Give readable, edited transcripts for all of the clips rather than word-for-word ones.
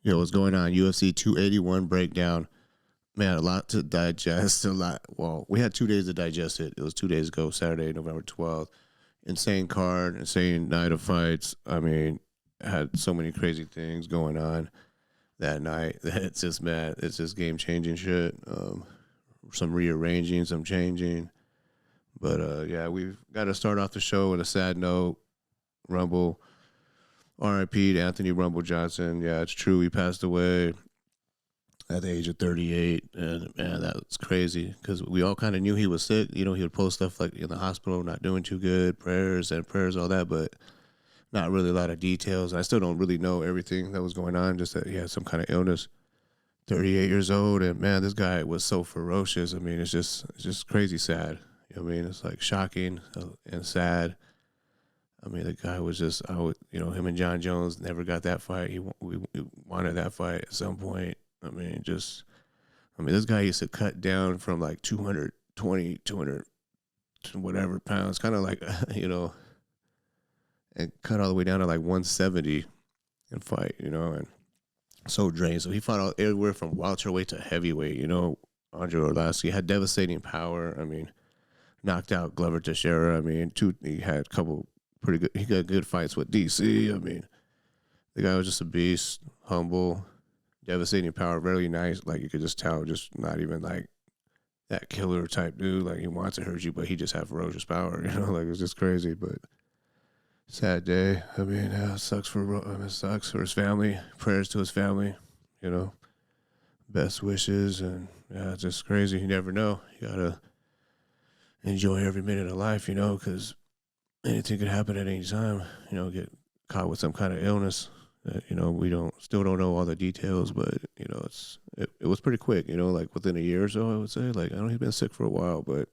Yo, what's going on? UFC 281 breakdown. Man, a lot to digest. A lot. Well, we had 2 days to digest it. It was 2 days ago, Saturday, November 12th. Insane card, insane night of fights. I mean, had so many crazy things going on that night. It's just mad. It's just game changing shit. Some rearranging, some changing. But yeah, we've got to start off the show with a sad note. Rumble. R.I.P. to Anthony Rumble Johnson. Yeah, it's true. He passed away at the age of 38. And man, that's crazy because we all kind of knew he was sick. You know, he would post stuff like in the hospital, not doing too good, prayers, all that, but not really a lot of details. I still don't really know everything that was going on, just that he had some kind of illness. 38 years old, and man, this guy was so ferocious. I mean, it's just crazy sad. You know what I mean? It's like shocking and sad. I mean, the guy was just, him and John Jones never got that fight. We wanted that fight at some point. This guy used to cut down from like 220, 200, whatever pounds, kind of like, and cut all the way down to like 170 and fight, and so drained. So he fought all, everywhere from welterweight to heavyweight, Andre Arlovski had devastating power. I mean, knocked out Glover Teixeira. I mean, he had a couple pretty good. He got good fights with DC. I mean, the guy was just a beast, humble, devastating power, very nice. Like you could just tell, just not even like that killer type dude. Like he wants to hurt you, but he just have ferocious power. Like it's just crazy. But sad day. I mean, it sucks for his family. Prayers to his family. Best wishes, and yeah, it's just crazy. You never know. You gotta enjoy every minute of life, because anything could happen at any time. Get caught with some kind of illness that we still don't know all the details, but it was pretty quick. Like within a year or so, I would say. Like I know he's been sick for a while, but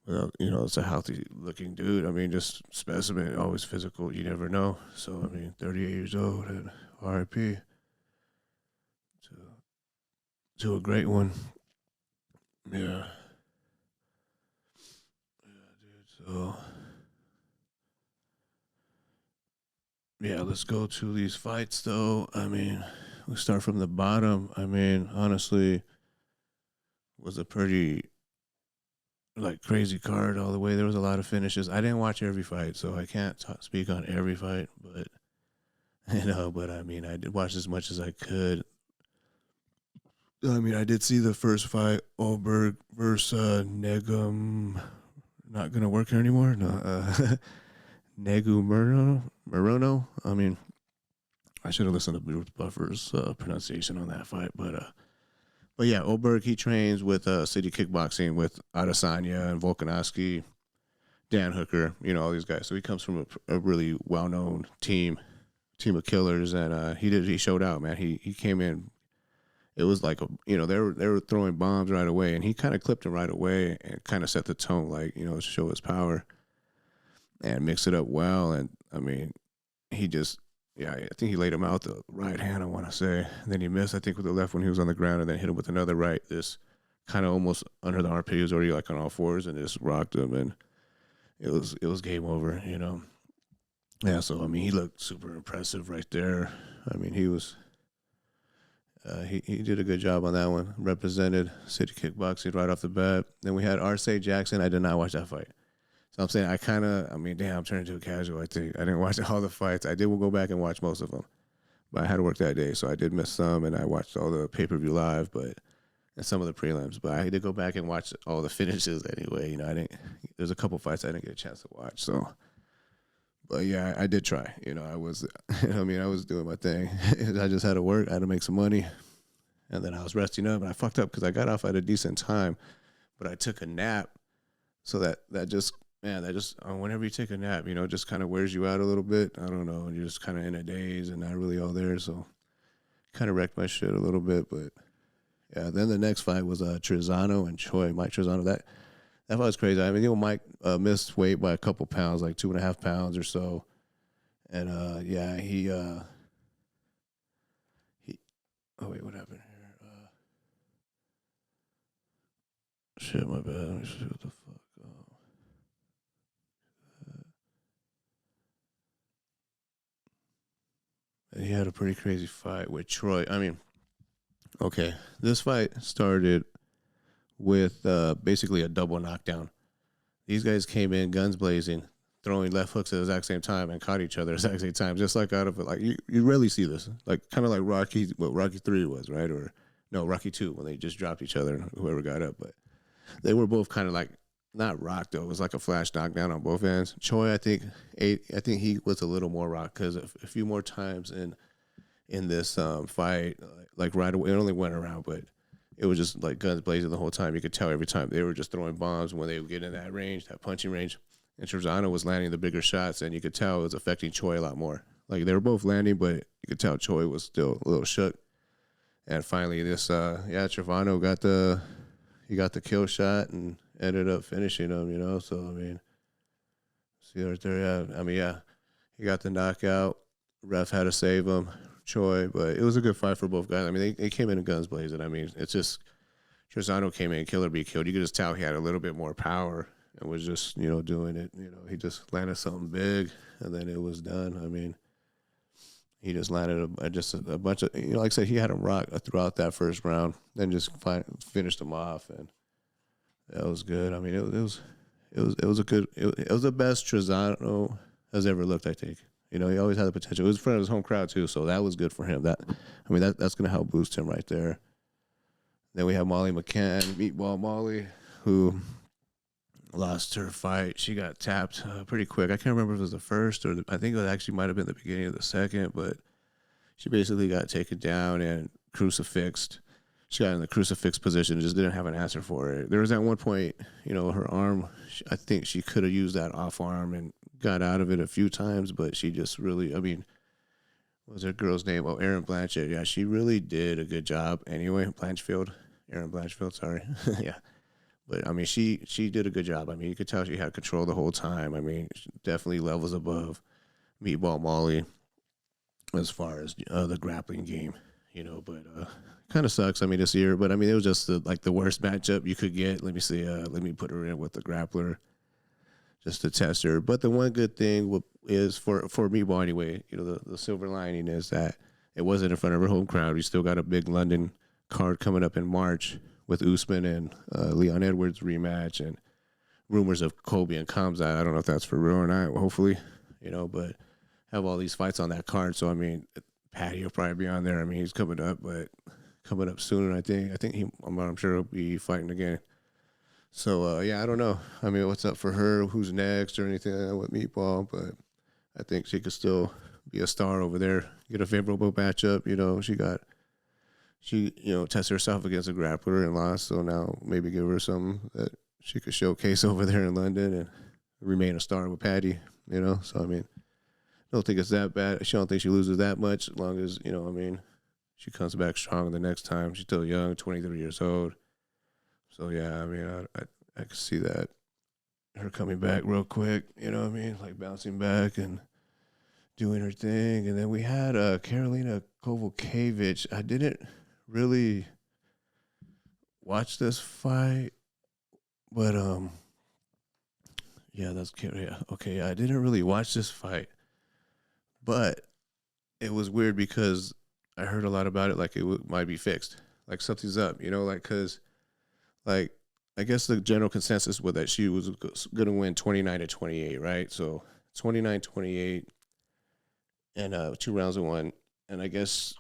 it's a healthy looking dude. I mean, just specimen, always physical. You never know. So I mean, 38 years old and R.I.P. to a great one. Yeah. So, yeah, let's go to these fights, though. I mean, we start from the bottom. I mean, honestly, was a pretty, crazy card all the way. There was a lot of finishes. I didn't watch every fight, so I can't speak on every fight, but, I mean, I did watch as much as I could. I mean, I did see the first fight, Oberg versus Negum. Not going to work here anymore? No, Negu Morono. I mean, I should have listened to Bruce Buffer's pronunciation on that fight. But yeah, Oberg, he trains with City Kickboxing with Adesanya and Volkanovski, Dan Hooker, all these guys. So he comes from a really well-known team of killers, and he showed out, man. He came in. It was like they were throwing bombs right away, and he kind of clipped them right away and kind of set the tone, to show his power and mix it up well. And I mean, I think he laid him out the right hand, I want to say. And then he missed, I think, with the left when he was on the ground, and then hit him with another right. This kind of almost under the armpit. He was already like on all fours and just rocked him, and it was game over. Yeah. So I mean, he looked super impressive right there. I mean, he was. He did a good job on that one. Represented City Kickboxing right off the bat. Then we had Arce Jackson. I did not watch that fight. So I'm saying I'm turning into a casual, I think. I didn't watch all the fights. I did go back and watch most of them. But I had to work that day, so I did miss some, and I watched all the pay-per-view live and some of the prelims. But I did go back and watch all the finishes anyway. There's a couple fights I didn't get a chance to watch, so. But yeah, I did try. I was, I was doing my thing. I just had to work. I had to make some money, and then I was resting up. And I fucked up because I got off at a decent time, but I took a nap. So that just whenever you take a nap, just kind of wears you out a little bit. I don't know, and you're just kind of in a daze and not really all there. So kind of wrecked my shit a little bit. But yeah, then the next fight was Trizano and Choi. Mike Trizano. That fight was crazy. I mean, Mike missed weight by a couple pounds, like 2.5 pounds or so. And, yeah, he oh, wait, what happened here? Shit, my bad. Let me see what the fuck. he had a pretty crazy fight with Troy. I mean, okay, this fight started with basically a double knockdown. These guys came in guns blazing, throwing left hooks at the exact same time and caught each other at the exact same time, just like out of it. Like you rarely see this, like kind of like Rocky 3 was, right? Or no, Rocky 2 when they just dropped each other and whoever got up. But they were both kind of like not rocked though. It was like a flash knockdown on both ends. Choi, I think he was a little more rocked because a few more times in this fight, like right away, it only went around, but it was just like guns blazing the whole time. You could tell every time they were just throwing bombs when they would get in that range, that punching range. And Trezano was landing the bigger shots, and you could tell it was affecting Choi a lot more. Like they were both landing, but you could tell Choi was still a little shook. And finally, Trevano got the kill shot and ended up finishing him. You know, so I mean, see right there, yeah. I mean, yeah, he got the knockout. Ref had to save him, Choi, but it was a good fight for both guys. I mean, they came in guns blazing. I mean, it's just Trezano came in, kill or be killed. You could just tell he had a little bit more power and was just, doing it. He just landed something big, and then it was done. I mean, he just landed a bunch of, like I said, he had him rock throughout that first round, then just finished him off, and that was good. I mean, it was the best Trezano has ever looked, I think. He always had the potential. It was in front of his home crowd too, so that was good for him. That's going to help boost him right there. Then we have Molly McCann, Meatball Molly, who lost her fight. She got tapped pretty quick. I can't remember if it was the first or I think it actually might have been the beginning of the second, but she basically got taken down and crucifixed. She got in the crucifix position and just didn't have an answer for it. There was at one point, her arm, I think she could have used that off arm and got out of it a few times, but she just really, I mean, what was her girl's name? Oh, Erin Blanchett. Yeah, she really did a good job. Anyway, Erin Blanchfield, sorry. Yeah. But, I mean, she did a good job. I mean, you could tell she had control the whole time. I mean, definitely levels above Meatball Molly as far as the grappling game, but kind of sucks, I mean, this year. But, I mean, it was just the worst matchup you could get. Let me see. Let me put her in with the grappler just to test her. But the one good thing is for Meatball anyway, the silver lining is that it wasn't in front of her home crowd. We still got a big London card coming up in March with Usman and Leon Edwards rematch and rumors of Colby and Kamzat. I don't know if that's for real or not. Well, hopefully, but have all these fights on that card. So, I mean, Patty will probably be on there. I mean, he's coming up soon, I think. I'm sure he'll be fighting again. So, yeah, I don't know. I mean, what's up for her? Who's next or anything like that with Meatball? But I think she could still be a star over there, get a favorable matchup. She tested herself against a grappler and lost. So now maybe give her something that she could showcase over there in London and remain a star with Patty, So, I mean, I don't think it's that bad. She don't think she loses that much as long as, she comes back strong the next time. She's still young, 23 years old. So, yeah, I mean, I could see that, her coming back real quick, like bouncing back and doing her thing. And then we had Karolina Kowalkiewicz. I didn't really watch this fight, but, yeah, okay, I didn't really watch this fight, but it was weird because I heard a lot about it, like it might be fixed, like something's up, because, like, I guess the general consensus was that she was going to win 29-28, right? So 29-28 and 2 rounds of 1. And I guess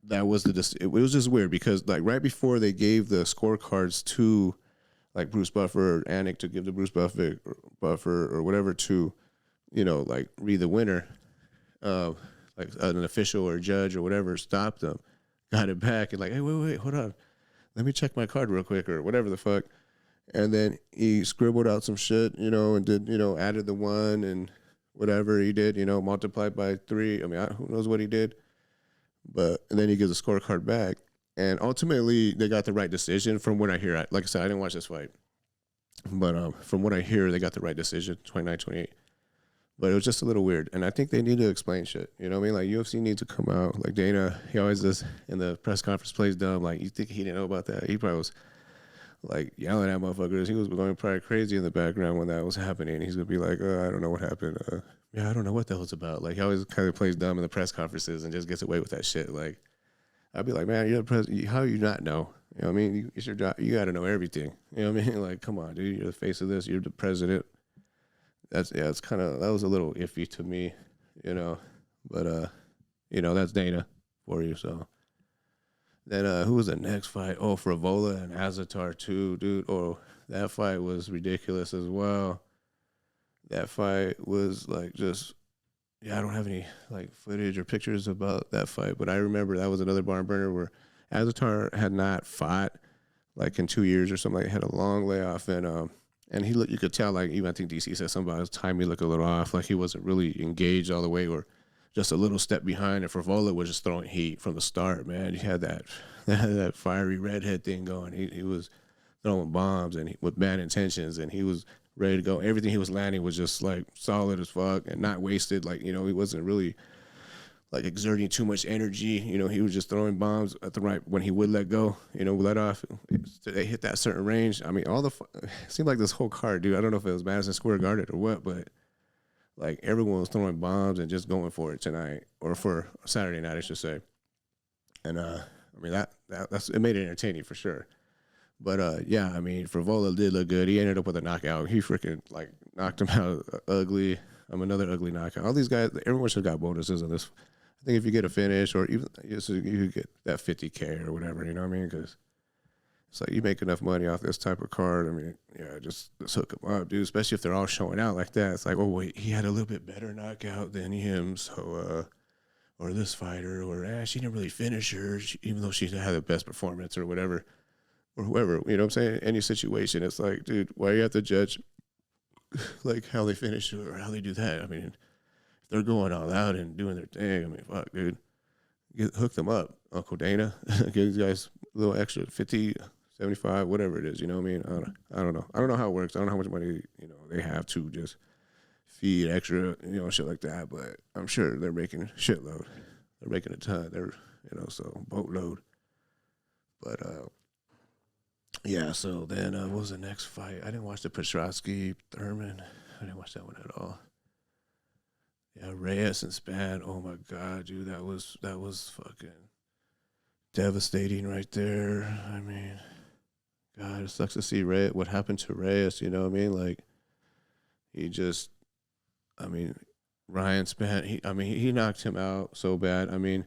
that was it was just weird because, like, right before they gave the scorecards to, like, Bruce Buffer or Anik to give to Bruce Buffer or whatever to, like, read the winner, like an official or a judge or whatever stopped them, got it back and like, hey, wait, hold on. Let me check my card real quick or whatever the fuck. And then he scribbled out some shit, and did, added the 1 and whatever he did, multiplied by 3. I mean, who knows what he did. And then he gives a scorecard back. And ultimately, they got the right decision from what I hear. Like I said, I didn't watch this fight. But from what I hear, they got the right decision, 29-28. But it was just a little weird. And I think they need to explain shit. You know what I mean? Like, UFC needs to come out. Like, Dana, he always does in the press conference, plays dumb. Like, you think he didn't know about that? He probably was like yelling at motherfuckers. He was going probably crazy in the background when that was happening. He's gonna be like, I don't know what happened. Yeah, I don't know what that was about. Like he always kind of plays dumb in the press conferences and just gets away with that shit. Like I'd be like, man, you're the president. How do you not know? You know what I mean? It's your job. You got to know everything. You know what I mean? Like, come on, dude. You're the face of this. You're the president. It's kind of, that was a little iffy to me, you know. But that's Dana for you. So then who was the next fight? Oh, Frivola and Azatar too, dude. Oh, that fight was ridiculous as well. That fight was like just, yeah, I don't have any like footage or pictures about that fight, but I remember that was another barn burner where Azatar had not fought like in 2 years or something. Like, had a long layoff, and he looked. You could tell, like, even I think DC said something about his timing looked a little off, like he wasn't really engaged all the way, or just a little step behind. And Frivola was just throwing heat from the start, man. He had that fiery redhead thing going. He was throwing bombs and with bad intentions, and he was ready to go. Everything he was landing was just like solid as fuck and not wasted. Like, he wasn't really like exerting too much energy. He was just throwing bombs at the right when he would let go. Let off. They hit that certain range. I mean, it seemed like this whole card, dude. I don't know if it was Madison Square Garden or what, but like everyone was throwing bombs and just going for it tonight, or for Saturday night, I should say. And I mean that's it made it entertaining for sure. But yeah, I mean, Frivola did look good. He ended up with a knockout. He freaking like knocked him out ugly. Another ugly knockout. All these guys, everyone should have got bonuses on this. I think if you get a finish, or even you could get that 50K or whatever, you know what I mean? Because it's like you make enough money off this type of card. I mean, yeah, just let's hook them up, dude. Especially if they're all showing out like that. It's like, oh wait, he had a little bit better knockout than him, so or this fighter, or she didn't really finish her, even though she had the best performance or whatever, or whoever. You know what I'm saying? Any situation, it's like, dude, why do you have to judge like how they finish or how they do that? I mean, they're going all out and doing their thing. I mean, fuck, dude. Hook them up, Uncle Dana. Give these guys a little extra, 50, 75, whatever it is. You know what I mean? I don't know. I don't know how it works. I don't know how much money they have to just feed extra, shit like that. But I'm sure they're making a shitload. They're making a ton. They're, so boatload. But yeah. So then, what was the next fight? I didn't watch the Petrosky Thurman. I didn't watch that one at all. Yeah, Reyes and Span. Oh my god, dude, that was fucking devastating right there. I mean, God, it sucks to see Reyes. What happened to Reyes? You know what I mean? Like, he just, Ryan Span. He knocked him out so bad. I mean,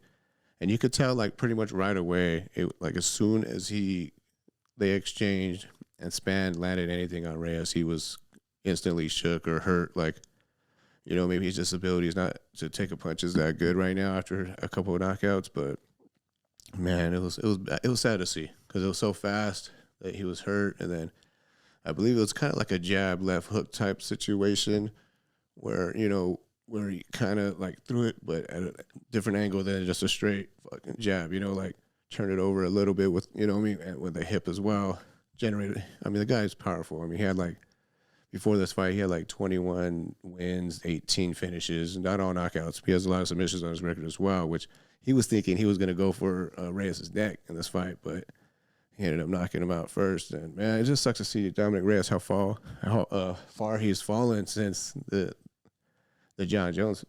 and you could tell like pretty much right away. Like as soon as they exchanged and Span landed anything on Reyes, he was instantly shook or hurt. Like, maybe his disability is not to take a punch is that good right now after a couple of knockouts. But man, it was sad to see because it was so fast that he was hurt, and then I believe it was kind of like a jab left hook type situation where where he kind of like threw it, but at a different angle than just a straight fucking jab. Like turn it over a little bit with and with the hip as well. Generated. The guy's powerful. He had like. Before this fight, he had like 21 wins, 18 finishes, not all knockouts. He has a lot of submissions on his record as well, which he was thinking he was going to go for Reyes' neck in this fight, but he ended up knocking him out first. And, man, it just sucks to see Dominic Reyes, how far he's fallen since the John Jones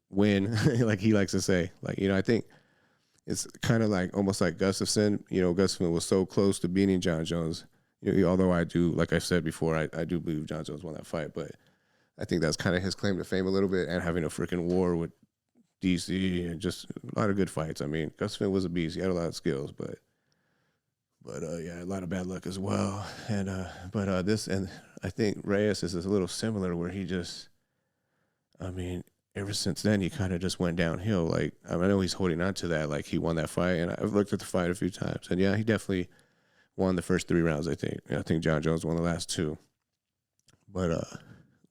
win, like he likes to say. Like, I think it's kind of like almost like Gustafsson. Gustafsson was so close to beating John Jones. Although I do, like I said before, I do believe John Jones won that fight, but I think that's kind of his claim to fame a little bit, and having a freaking war with DC and just a lot of good fights. Gustafsson was a beast. He had a lot of skills, but yeah, a lot of bad luck as well. And this, and I think Reyes is a little similar where he just, ever since then he kind of just went downhill. Like I know he's holding on to that, like he won that fight, and I've looked at the fight a few times, and yeah, he definitely won the first 3 rounds, I think. I think John Jones won the last 2. But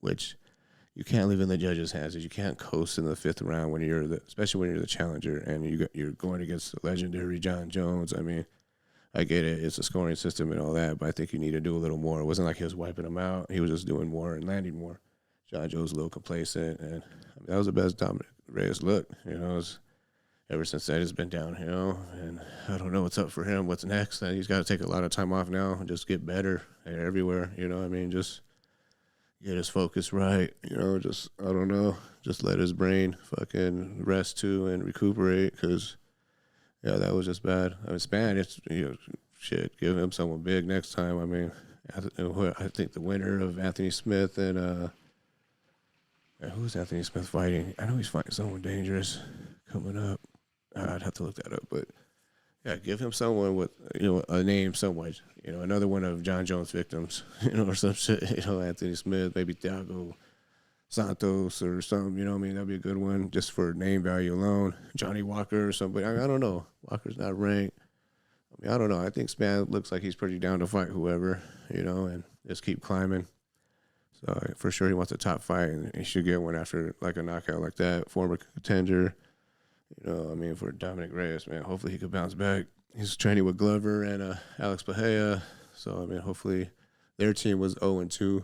which you can't leave in the judges' hands. You can't coast in the 5th round when especially when you're the challenger and you're going against the legendary John Jones. I get it. It's a scoring system and all that, but I think you need to do a little more. It wasn't like he was wiping them out. He was just doing more and landing more. John Jones was a little complacent, and that was the best Dominic Reyes looked. ever since then, it's been downhill. And I don't know what's up for him. What's next? And he's got to take a lot of time off now and just get better everywhere. You know what I mean? Just get his focus right. You know, just, I don't know. Just let his brain fucking rest too and recuperate because, yeah, that was just bad. I mean, Span, it's, shit, give him someone big next time. I mean, I think the winner of Anthony Smith and who's Anthony Smith fighting? I know he's fighting someone dangerous coming up. I'd have to look that up, but yeah, give him someone with a name somewhat. Another one of John Jones' victims, or some shit. Anthony Smith, maybe Thiago Santos or something. I mean, that'd be a good one just for name value alone. Johnny Walker or somebody. I don't know. Walker's not ranked. I mean, I don't know. I think Span looks like he's pretty down to fight whoever, and just keep climbing. So for sure he wants a top fight, and he should get one after like a knockout like that. Former contender, I mean, for Dominic Reyes, man. Hopefully he could bounce back. He's training with Glover and Alex Pajea. So I mean, hopefully their team was 0-2.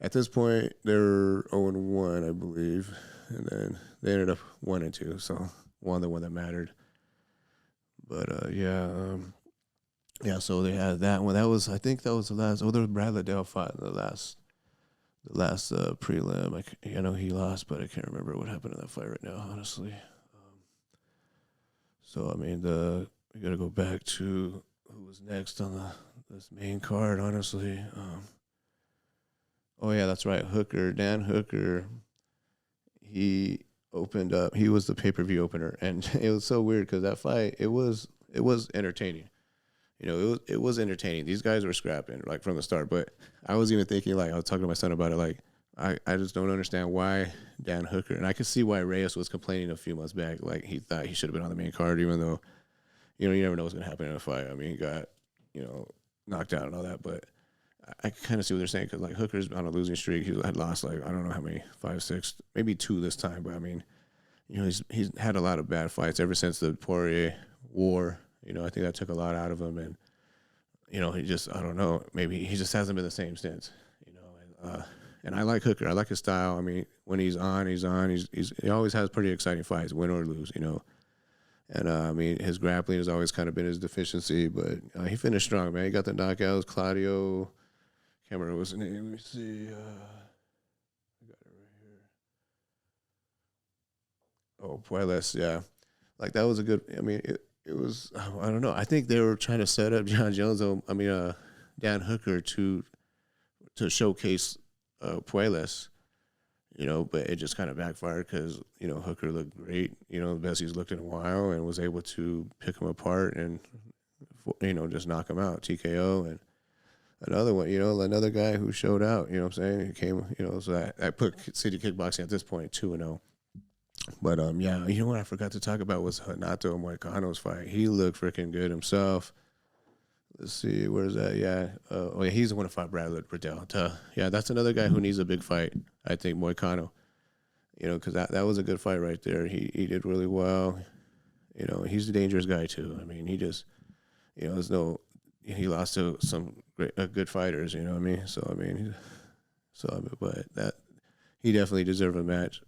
At this point, they're 0-1, I believe, and then they ended up 1-2. So the one that mattered. But yeah. So they had that one. I think that was the last. Oh, there was Brad Liddell fought in the last prelim. I know he lost, but I can't remember what happened in that fight right now, honestly. So I mean, we got to go back to who was next on this main card, honestly. Oh yeah, that's right, Hooker, Dan Hooker. He opened up. He was the pay-per-view opener, and it was so weird because that fight it was entertaining. It was entertaining. These guys were scrapping like from the start, but I was even thinking, like, I was talking to my son about it, like I just don't understand why Dan Hooker, and I could see why Reyes was complaining a few months back, like he thought he should have been on the main card, even though you never know what's gonna happen in a fight. I mean, he got knocked out and all that, but I kind of see what they're saying because like Hooker's on a losing streak. He had lost like I don't know how many, 5, 6, maybe 2 this time, but I mean, he's had a lot of bad fights ever since the Poirier war. I think that took a lot out of him, and he just, I don't know, maybe he just hasn't been the same since. And I like Hooker. I like his style. I mean, when he's on. He always has pretty exciting fights, win or lose. And I mean, his grappling has always kind of been his deficiency, but he finished strong, man. He got the knockouts. Claudio, can't remember what his name. Let me see. I got it right here. Oh, Puelles, yeah. Like that was a good. I mean, it was. I don't know. I think they were trying to set up John Jones. Dan Hooker to showcase Puelles. But it just kind of backfired because Hooker looked great. The best he's looked in a while, and was able to pick him apart and just knock him out, TKO. And another one, another guy who showed out. You know what I'm saying? He came. So I put City Kickboxing at this point 2-0. But yeah, what I forgot to talk about was Renato Moicano's fight. He looked freaking good himself. Let's see, where's that? Yeah, yeah, he's the one to fight Brad Riddell. Yeah, that's another guy who needs a big fight. I think Moicano. Because that was a good fight right there. He did really well. He's a dangerous guy too. I mean, he just, he lost to some good fighters. You know what I mean? But that he definitely deserved a match.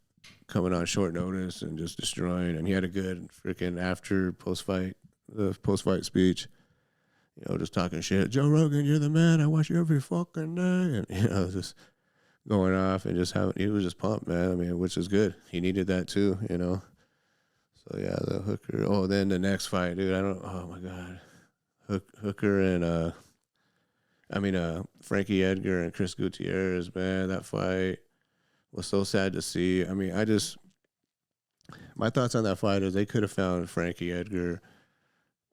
Coming on short notice and just destroying, and he had a good freaking post fight speech. Just talking shit. Joe Rogan, you're the man. I watch you every fucking day, and just going off and just he was just pumped, man. I mean, which is good. He needed that too, So yeah, the Hooker. Oh, then the next fight, dude. Oh my god, Hooker and Frankie Edgar and Chris Gutierrez, man. That fight was so sad to see. I mean, my thoughts on that fight is they could have found Frankie Edgar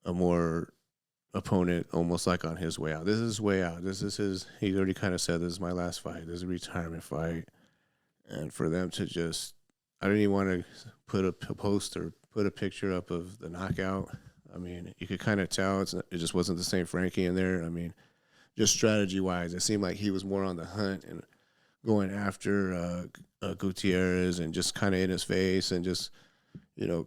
a more opponent almost like on his way out. This is his way out. This is his, he already kind of said, this is my last fight. This is a retirement fight. And for them to just, I didn't even want to put a post or put a picture up of the knockout. I mean, you could kind of tell it just wasn't the same Frankie in there. I mean, just strategy-wise, it seemed like he was more on the hunt and going after Gutierrez and just kind of in his face and just,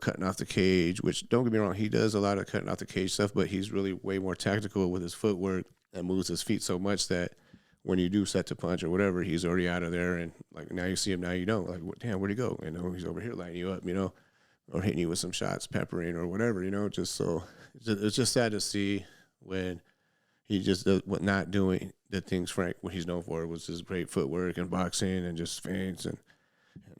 cutting off the cage, which don't get me wrong, he does a lot of cutting off the cage stuff, but he's really way more tactical with his footwork and moves his feet so much that when you do set to punch or whatever, he's already out of there. And like now you see him, now you don't. Like, damn, where'd he go? He's over here lighting you up, or hitting you with some shots, peppering or whatever, just so it's just sad to see when he just does what not doing the things Frank what he's known for was his great footwork and boxing and just feints and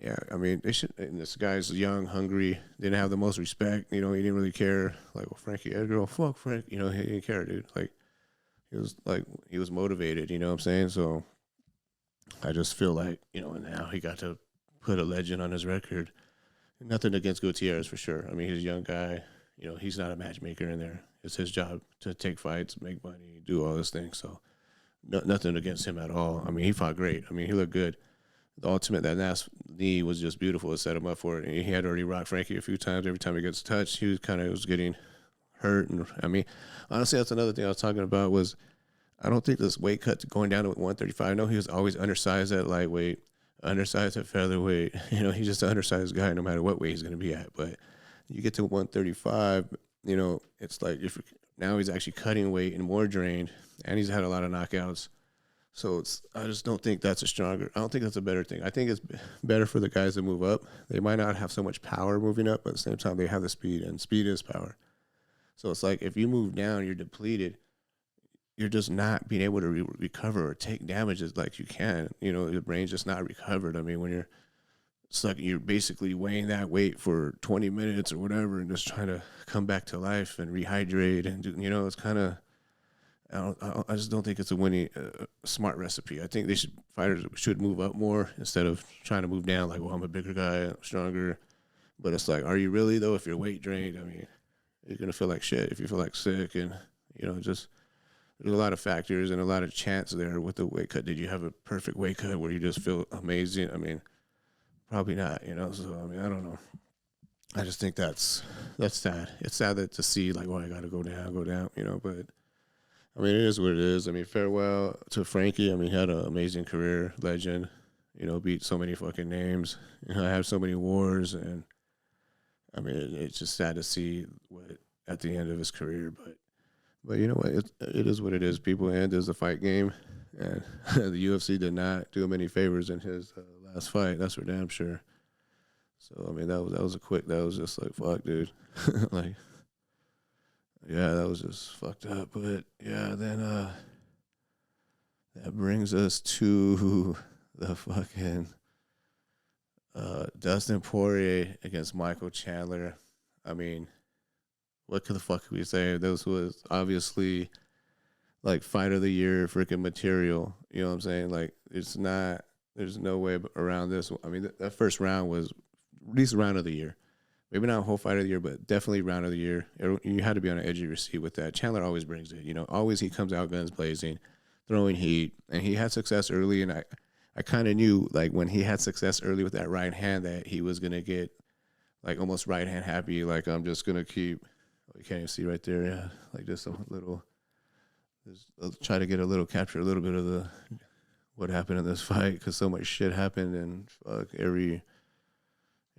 yeah, I mean they should. And this guy's young, hungry, didn't have the most respect. He didn't really care. Like, well, Frankie Edgar, oh, fuck Frank, he didn't care, dude. He was motivated. You know what I'm saying? So I just feel like and now he got to put a legend on his record. Nothing against Gutierrez for sure. I mean, he's a young guy. He's not a matchmaker in there. It's his job to take fights, make money, do all those things. So nothing against him at all. I mean, he fought great. I mean, he looked good. The ultimate, that last knee was just beautiful. It set him up for it. And he had already rocked Frankie a few times. Every time he gets touched, he was getting hurt. And I mean, honestly, that's another thing I was talking about was I don't think this weight cut going down to 135. I know he was always undersized at lightweight, undersized at featherweight. He's just an undersized guy no matter what weight he's going to be at. But you get to 135, it's like now he's actually cutting weight and more drained, and he's had a lot of knockouts. So I just don't think I don't think that's a better thing. I think it's better for the guys that move up. They might not have so much power moving up, but at the same time, they have the speed, and speed is power. So it's like if you move down, you're depleted. You're just not being able to recover or take damages like you can. Your brain's just not recovered. I mean, when you're basically weighing that weight for 20 minutes or whatever and just trying to come back to life and rehydrate and do, it's kind of, I just don't think it's a winning, smart recipe. I think fighters should move up more instead of trying to move down like, well, I'm a bigger guy, I'm stronger. But it's like, are you really though? If you're weight drained, I mean, you're going to feel like shit if you feel like sick and, just there's a lot of factors and a lot of chance there with the weight cut. Did you have a perfect weight cut where you just feel amazing? I mean, probably not, so, I mean, I don't know. I just think that's sad. It's sad to see like, I got to go down, but I mean, it is what it is. I mean, farewell to Frankie. I mean, he had an amazing career, legend, beat so many fucking names, had so many wars. And I mean, it's just sad to see what at the end of his career, but you know what? It is what it is. People end as a fight game, and the UFC did not do him any favors in his last fight. That's for damn sure. So I mean, that was just like fuck, dude. Like, yeah, that was just fucked up. But yeah, then that brings us to the fucking Dustin Poirier against Michael Chandler. I mean, what the fuck could we say? This was obviously like fight of the year freaking material. You know what I'm saying? Like, there's no way around this. I mean, that first round was at least round of the year. Maybe not a whole fight of the year, but definitely round of the year. You had to be on the edge of your seat with that. Chandler always brings it. Always he comes out guns blazing, throwing heat, and he had success early. And I kind of knew, like, when he had success early with that right hand that he was going to get, like, almost right hand happy. Like, I'm just going to keep, you can't even see right there, yeah. Like, just a little, try to capture a little bit of what happened in this fight, because so much shit happened, and fuck, every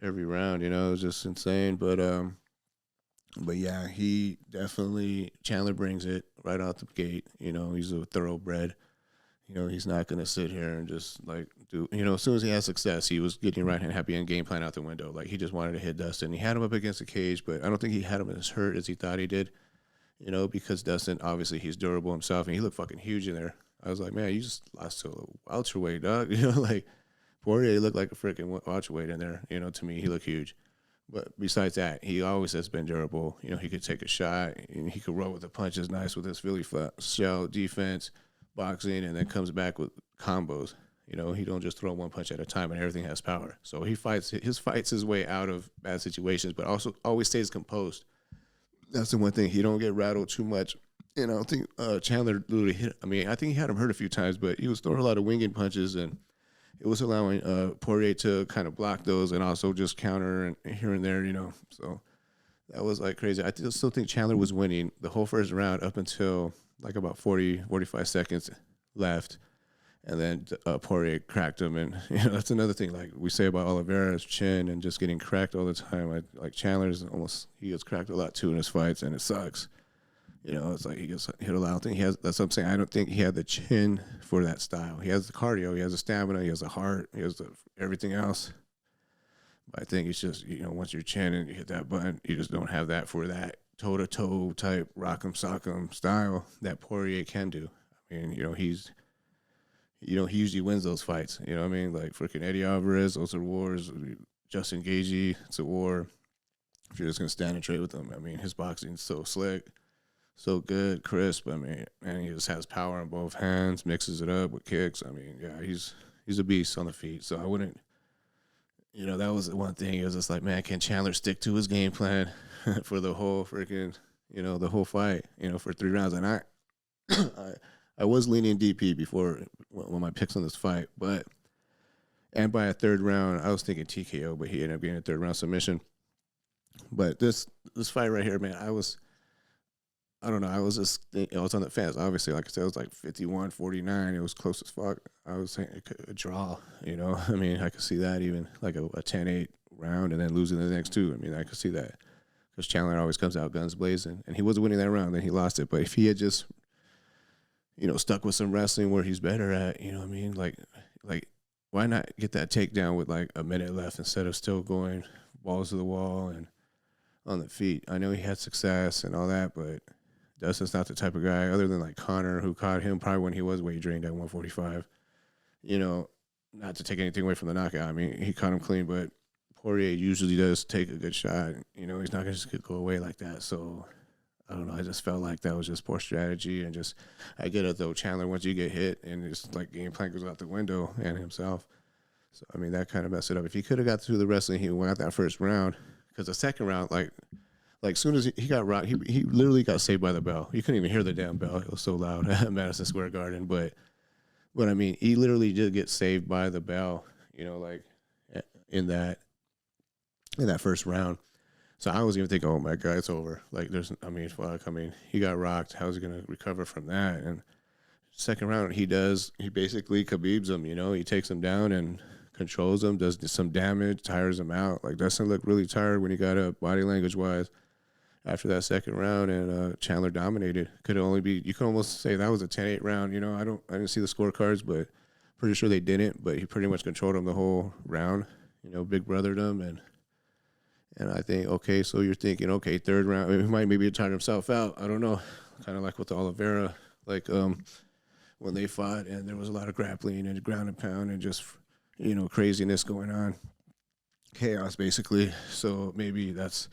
round, it was just insane. But yeah, he definitely, Chandler brings it right out the gate. He's a thoroughbred. He's not going to sit here and just like do, as soon as he has success, he was getting right hand happy and game plan out the window. Like, he just wanted to hit Dustin. He had him up against the cage, but I don't think he had him as hurt as he thought he did, because Dustin, obviously he's durable himself and he looked fucking huge in there. I was like, man, you just lost to a welterweight, dog. Like, Poirier looked like a freaking welterweight in there. To me, he looked huge. But besides that, he always has been durable. He could take a shot, and he could roll with the punches nice with his Philly shell defense, boxing, and then comes back with combos. He don't just throw one punch at a time, and everything has power. So he fights his way out of bad situations, but also always stays composed. That's the one thing. He don't get rattled too much. And I don't think Chandler literally hit. I mean, I think he had him hurt a few times, but he was throwing a lot of winging punches, and it was allowing Poirier to kind of block those and also just counter and here and there, So that was like crazy. I still think Chandler was winning the whole first round up until like about 45 seconds left. And then Poirier cracked him. And, that's another thing, like we say about Oliveira's chin and just getting cracked all the time. Like Chandler's he gets cracked a lot too in his fights, and it sucks. It's like he gets hit a lot. I don't think he has. That's what I'm saying. I don't think he had the chin for that style. He has the cardio. He has the stamina. He has the heart. He has everything else. I think it's just, once you're chin and you hit that button, you just don't have that for that toe to toe type rock'em sock'em style that Poirier can do. I mean, he usually wins those fights. You know what I mean? Like freaking Eddie Alvarez, those are wars. Justin Gaethje, it's a war. If you're just gonna stand and trade with him, I mean, his boxing's so slick, so good, crisp. I mean, and he just has power on both hands, mixes it up with kicks. I mean, yeah, he's a beast on the feet. So I wouldn't, that was the one thing. It was just like, man, can Chandler stick to his game plan for the whole freaking, the whole fight, for 3 rounds? And I was leaning DP before when my picks on this fight, and by a 3rd round, I was thinking TKO, but he ended up getting a 3rd round submission. But this fight right here, man, I don't know. I was on the fence. Obviously, like I said, it was like 51-49. It was close as fuck. I was saying it could draw, I mean, I could see that even like a 10-8 round and then losing the next 2. I mean, I could see that because Chandler always comes out guns blazing. And he was winning that round, then he lost it. But if he had just, stuck with some wrestling where he's better at, what I mean? Like why not get that takedown with like a minute left instead of still going balls to the wall and on the feet? I know he had success and all that, but Dustin's not the type of guy, other than like Connor, who caught him probably when he was weight drained at 145. Not to take anything away from the knockout. I mean, he caught him clean, but Poirier usually does take a good shot. He's not going to just go away like that. So, I don't know. I just felt like that was just poor strategy. And just, I get it, though. Chandler, once you get hit, and it's like game plan goes out the window and himself. So, I mean, that kind of messed it up. If he could have got through the wrestling, he went out that first round. Because the second round, like as soon as he got rocked, he literally got saved by the bell. You couldn't even hear the damn bell. It was so loud at Madison Square Garden. But I mean, he literally did get saved by the bell, like in that first round. So I was even thinking, oh my God, it's over. Like fuck. I mean, he got rocked. How's he gonna recover from that? And second round, he basically Khabibs him. He takes him down and controls him, does some damage, tires him out. Like Dustin looked really tired when he got up, body language wise, after that second round, and Chandler dominated. You could almost say that was a 10-8 round. I didn't see the scorecards, but pretty sure they didn't. But he pretty much controlled him the whole round. Big brothered him, and I think, okay, so you're thinking, okay, 3rd round, he might maybe tire himself out. I don't know, kind of like with the Oliveira, like when they fought, and there was a lot of grappling and ground and pound and just craziness going on, chaos basically. So maybe that's.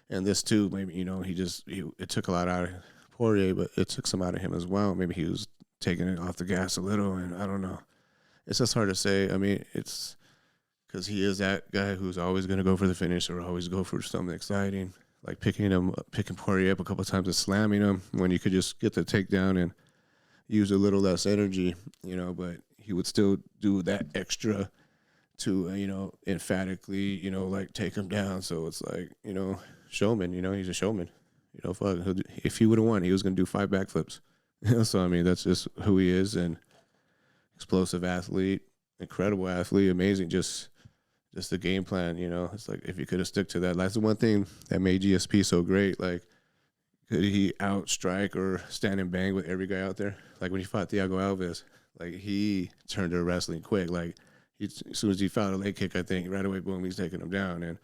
And this too, maybe, it took a lot out of Poirier, but it took some out of him as well. Maybe he was taking it off the gas a little, and I don't know. It's just hard to say. I mean, it's because he is that guy who's always going to go for the finish or always go for something exciting, like picking Poirier up a couple of times and slamming him when you could just get the takedown and use a little less energy, but he would still do that extra to, emphatically, like take him down. So it's like, showman, he's a showman. Fuck, if he would have won, he was going to do 5 backflips. So, I mean, that's just who he is. And explosive athlete, incredible athlete, amazing. Just the game plan, it's like if he could have stuck to that. That's the one thing that made GSP so great. Like, could he outstrike or stand and bang with every guy out there? Like when he fought Thiago Alves, like he turned to wrestling quick. Like as soon as he found a leg kick, I think right away, boom, he's taking him down. And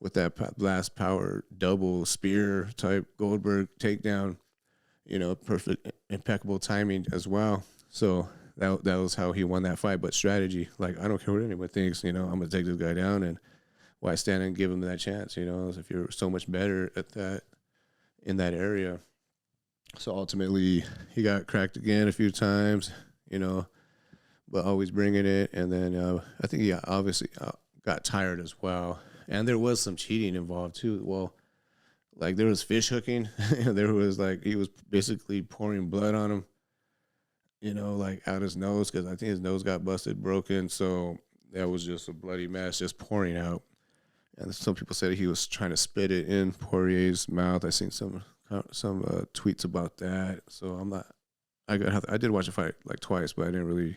with that blast power double spear type Goldberg takedown, perfect, impeccable timing as well. So that was how he won that fight. But strategy, like I don't care what anyone thinks, I'm gonna take this guy down, and why stand and give him that chance? If you're so much better at that in that area. So ultimately, he got cracked again a few times, but always bringing it. And then I think he obviously got tired as well. And there was some cheating involved too. Well, like there was fish hooking. There was like he was basically pouring blood on him, like out his nose, because I think his nose got busted, broken. So that was just a bloody mess, just pouring out. And some people said he was trying to spit it in Poirier's mouth. I seen some tweets about that. So I did watch the fight like twice, but I didn't really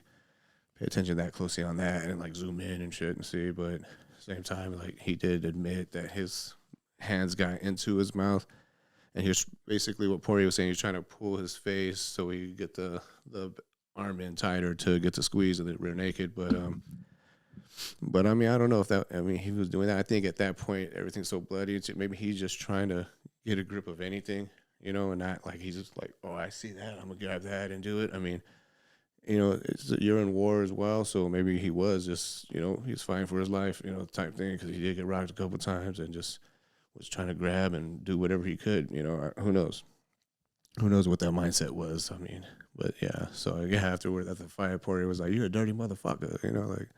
pay attention that closely on that and like zoom in and shit and see. But at the same time, like he did admit that his hands got into his mouth, and he was basically what Poirier was saying. He's trying to pull his face so he could get the arm in tighter to get the squeeze of the rear naked. But But I mean, I don't know if that. I mean, he was doing that. I think at that point, everything's so bloody. Maybe he's just trying to get a grip of anything, and not like he's just like, oh, I see that, I'm gonna grab that and do it. I mean, you're in war as well, so maybe he was just, he's fighting for his life, type thing, because he did get rocked a couple times and just was trying to grab and do whatever he could. Who knows? Who knows what that mindset was? I mean, but yeah. So yeah, afterward, at the fight, Poirier was like, "You're a dirty motherfucker," like.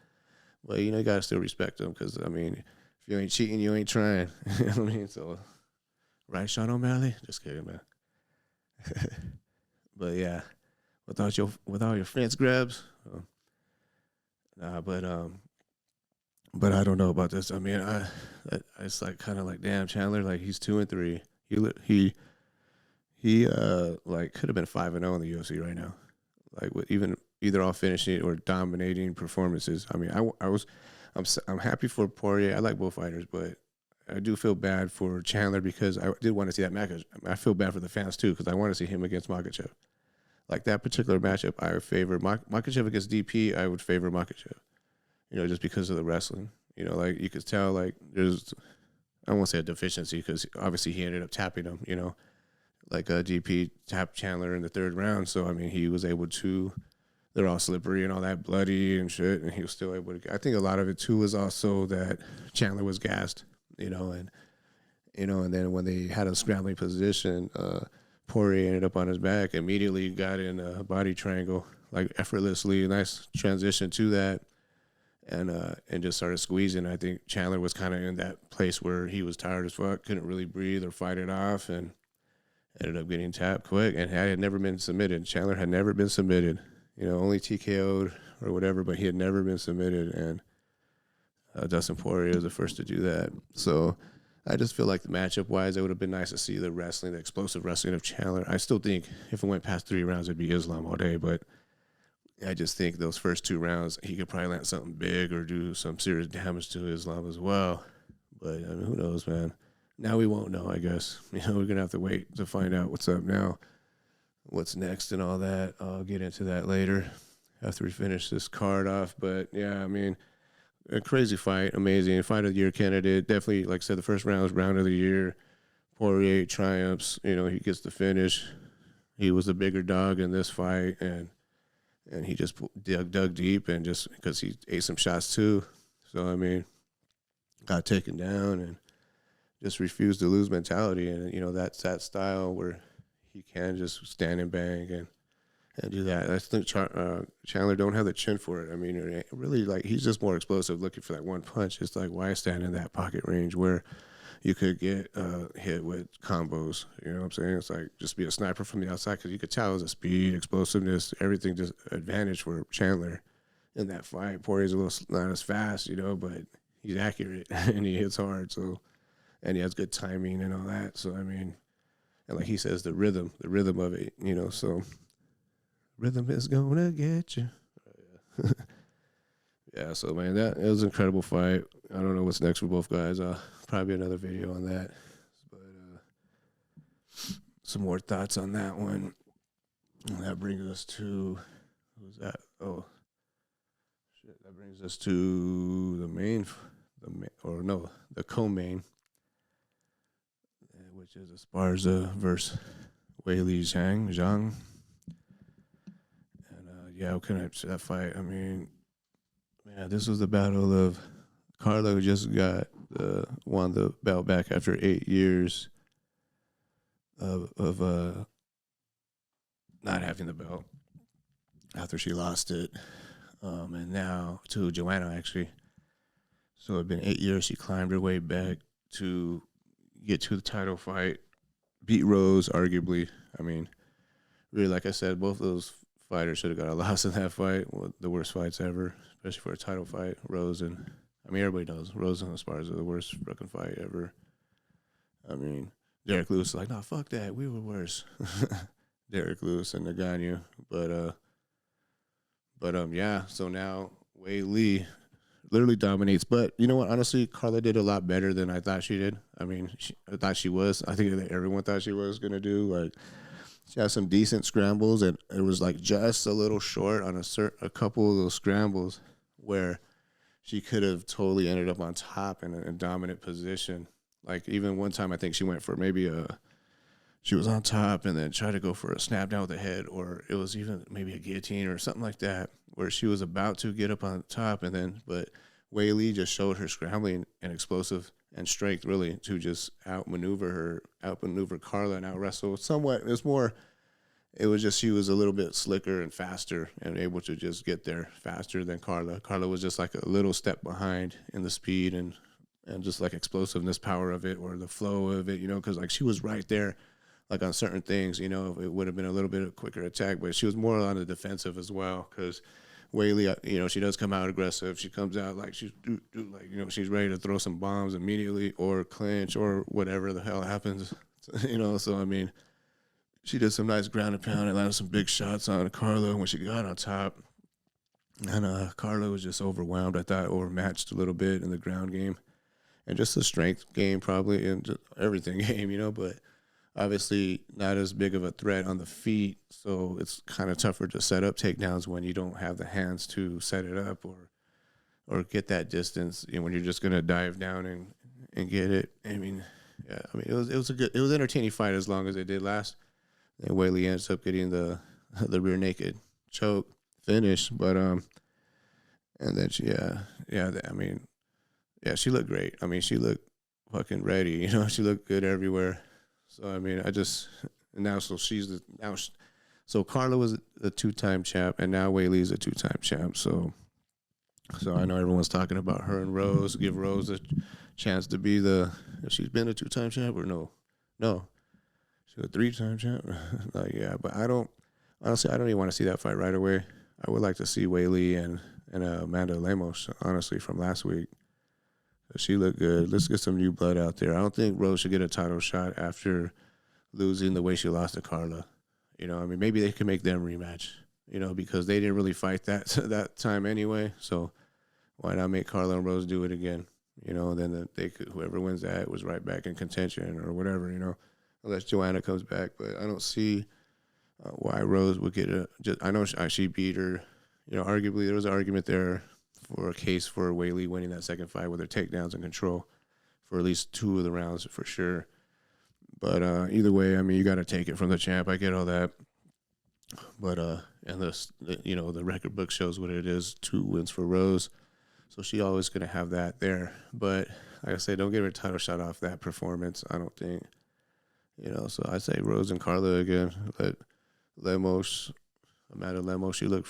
But you gotta still respect him, because I mean, if you ain't cheating, you ain't trying. You know what I mean? So, right, Sean O'Malley? Just kidding, man. But yeah, without your fence grabs, nah. But I don't know about this. I mean, it's like kind of like, damn, Chandler, like he's 2-3. He like could have been 5-0 in the UFC right now, like with either all finishing or dominating performances. I mean, I'm happy for Poirier. I like both fighters, but I do feel bad for Chandler, because I did want to see that match. I feel bad for the fans too, because I want to see him against Makhachev. Like that particular matchup, I would favor Makhachev against DP. I would favor Makhachev, just because of the wrestling. Like you could tell, like there's, I won't say a deficiency, because obviously he ended up tapping him. Like DP tapped Chandler in the third round, so I mean he was able to. They're all slippery and all that bloody and shit, and he was still able to. I think a lot of it too was also that Chandler was gassed, and then when they had a scrambling position, Poirier ended up on his back, immediately got in a body triangle, like effortlessly, nice transition to that, and just started squeezing. I think Chandler was kind of in that place where he was tired as fuck, couldn't really breathe or fight it off, and ended up getting tapped quick, and had never been submitted. Chandler had never been submitted. Only TKO'd or whatever, but he had never been submitted, and Dustin Poirier was the first to do that. So I just feel like the matchup-wise, it would have been nice to see the wrestling, the explosive wrestling of Chandler. I still think if it went past 3 rounds, it'd be Islam all day, but I just think those first 2 rounds, he could probably land something big or do some serious damage to Islam as well. But, I mean, who knows, man? Now we won't know, I guess. We're going to have to wait to find out what's up now. What's next and all that. I'll get into that later after we finish this card off. But yeah, I mean, a crazy fight, amazing fight of the year candidate. Definitely, like I said, the first round was round of the year. Poirier triumphs. He gets the finish. He was the bigger dog in this fight, and he just dug deep, and just because he ate some shots too. So I mean, got taken down and just refused to lose mentality, and that's that style where he can just stand and bang and do that. I think Chandler don't have the chin for it. I mean, really, like, he's just more explosive, looking for that one punch. It's like, why stand in that pocket range where you could get hit with combos? You know what I'm saying? It's like, just be a sniper from the outside, because you could tell it was a speed, explosiveness, everything just advantage for Chandler in that fight. Poirier's a little not as fast, but he's accurate and he hits hard. So, and he has good timing and all that. So, I mean, and like he says, the rhythm of it, so rhythm is gonna get you. Yeah, so man, it was an incredible fight. I don't know what's next for both guys. Probably another video on that. But some more thoughts on that one. And that brings us to, who's that? Oh, shit. That brings us to the co-main, which is Esparza versus Weili Zhang. And yeah, what can I say that fight? I mean, man, this was the battle of Carla, who just won the belt back after 8 years of not having the belt after she lost it, and now to Joanna, actually. So it's been 8 years. She climbed her way back to get to the title fight, beat Rose, arguably. I mean, really, like I said, both of those fighters should have got a loss in that fight. One of the worst fights ever, especially for a title fight. Rose and, I mean, everybody knows Rose and Esparza are the worst fucking fight ever. I mean, Derek Lewis is like, no, fuck that. We were worse. Derek Lewis and Ngannou. But yeah, so now Weili literally dominates. But you know what? Honestly, Carla did a lot better than I thought she did. I mean, I thought she was. I think that everyone thought she was going to do. Like, she had some decent scrambles, and it was like just a little short on a couple of those scrambles where she could have totally ended up on top in a dominant position. Like even one time, I think she went for maybe she was on top and then tried to go for a snap down with the head, or it was even maybe a guillotine or something like that, where she was about to get up on top but Wei Li just showed her scrambling and explosive and strength really to just outmaneuver Carla and out wrestle somewhat. It was just she was a little bit slicker and faster and able to just get there faster than Carla. Carla was just like a little step behind in the speed and just like explosiveness power of it or the flow of it, because like she was right there like on certain things, it would have been a little bit of a quicker attack, but she was more on the defensive as well because Wei Li, she does come out aggressive. She comes out like she's she's ready to throw some bombs immediately or clinch or whatever the hell happens, So I mean, she did some nice ground and pound and landed some big shots on Carla when she got on top. And Carla was just overwhelmed. I thought overmatched a little bit in the ground game and just the strength game probably and just everything game, but obviously not as big of a threat on the feet. So it's kind of tougher to set up takedowns when you don't have the hands to set it up or get that distance when you're just going to dive down and get it. It was an entertaining fight as long as it did last. And Wei Li ends up getting the rear naked choke finish, but and then she she looked great. I mean, she looked fucking ready. She looked good everywhere. So I mean, so Carla was a 2-time champ, and now Wei Li's a 2-time champ. So I know everyone's talking about her and Rose. Give Rose a chance to be if she's been a 2-time champ or no. She's a 3-time champ. But I don't even want to see that fight right away. I would like to see Wei Li and Amanda Lemos, honestly, from last week. She looked good. Let's get some new blood out there. I don't think Rose should get a title shot after losing the way she lost to Carla. Maybe they can make them rematch, because they didn't really fight that time anyway. So why not make Carla and Rose do it again? Then whoever wins that was right back in contention or whatever, unless Joanna comes back. But I don't see why Rose would get I know she beat her. Arguably there was an argument there for a case for Wei Li winning that second fight with her takedowns and control for at least 2 of the rounds for sure. But either way, you got to take it from the champ. I get all that. But and the record book shows what it is: 2 wins for Rose. So she always going to have that there. But like I say, don't give her a title shot off that performance. I don't think. So I say Rose and Carla again. But Amanda Lemos, she looked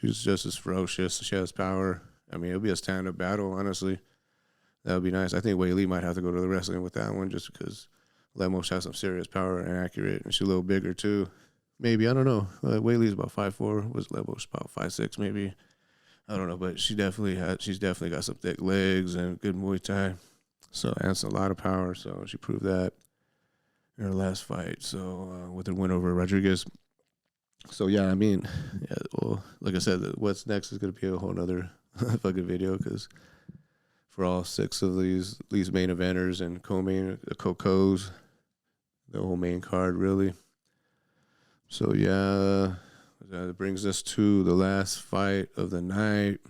she's just as ferocious. She has power. It'll be a stand-up battle, honestly. That would be nice. I think Wei Li might have to go to the wrestling with that one just because Lemos has some serious power and accurate, and she's a little bigger too. Maybe, I don't know. Wei Li's about 5'4", was Lemos about 5'6", maybe. I don't know, but she's definitely got some thick legs and good Muay Thai. So, and a lot of power, so she proved that in her last fight. So, with her win over Rodriguez. So, well, like I said, what's next is going to be a whole nother fucking video because for all 6 of these main eventers and co-cos, the whole main card, really. So, that brings us to the last fight of the night,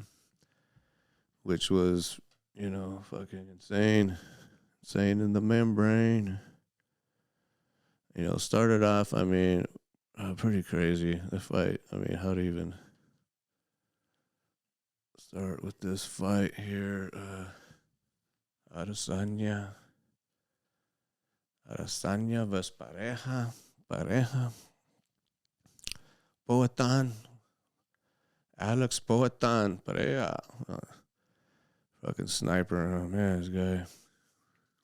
which was, fucking insane. Insane in the membrane. Started off, pretty crazy, the fight. How to even start with this fight here. Adesanya vs. Pareja. Poatan. Alex Poatan. Pareja. Fucking sniper. Oh, man, this guy.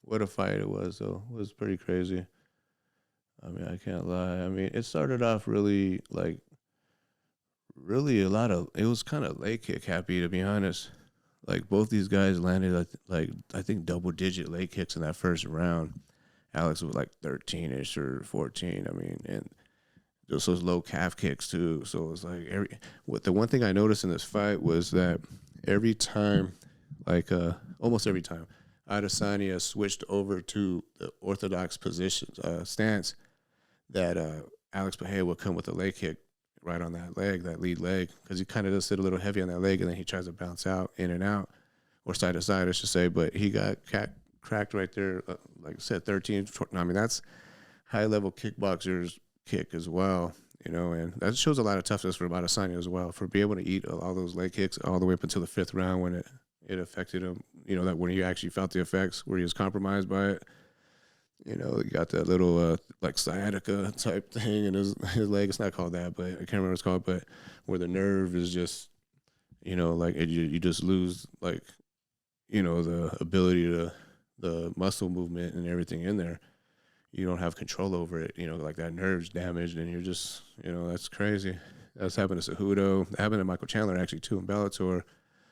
What a fight it was, though. It was pretty crazy. I can't lie. It started off really, it was kind of leg kick happy, to be honest. Like, both these guys landed, I think double-digit leg kicks in that first round. Alex was, 13-ish or 14, and just those low calf kicks, too. So, it was, the one thing I noticed in this fight was that every time, almost every time, Adesanya switched over to the orthodox positions, stance, that Alex Pareja would come with a leg kick right on that leg, that lead leg, because he kind of does sit a little heavy on that leg, and then he tries to bounce out, in and out, or side to side, I should say. But he got cracked right there, like I said, 13. I mean, that's high-level kickboxers kick as well, and that shows a lot of toughness for Adesanya as well, for being able to eat all those leg kicks all the way up until the 5th round when it affected him, that when he actually felt the effects, where he was compromised by it. He got that little like sciatica type thing in his leg. It's not called that, but I can't remember what it's called. But where the nerve is just, like you just lose, like, the ability to the muscle movement and everything in there. You don't have control over it. Like that nerve's damaged, and you're just, that's crazy. That's happened to Cejudo. It happened to Michael Chandler actually too in Bellator.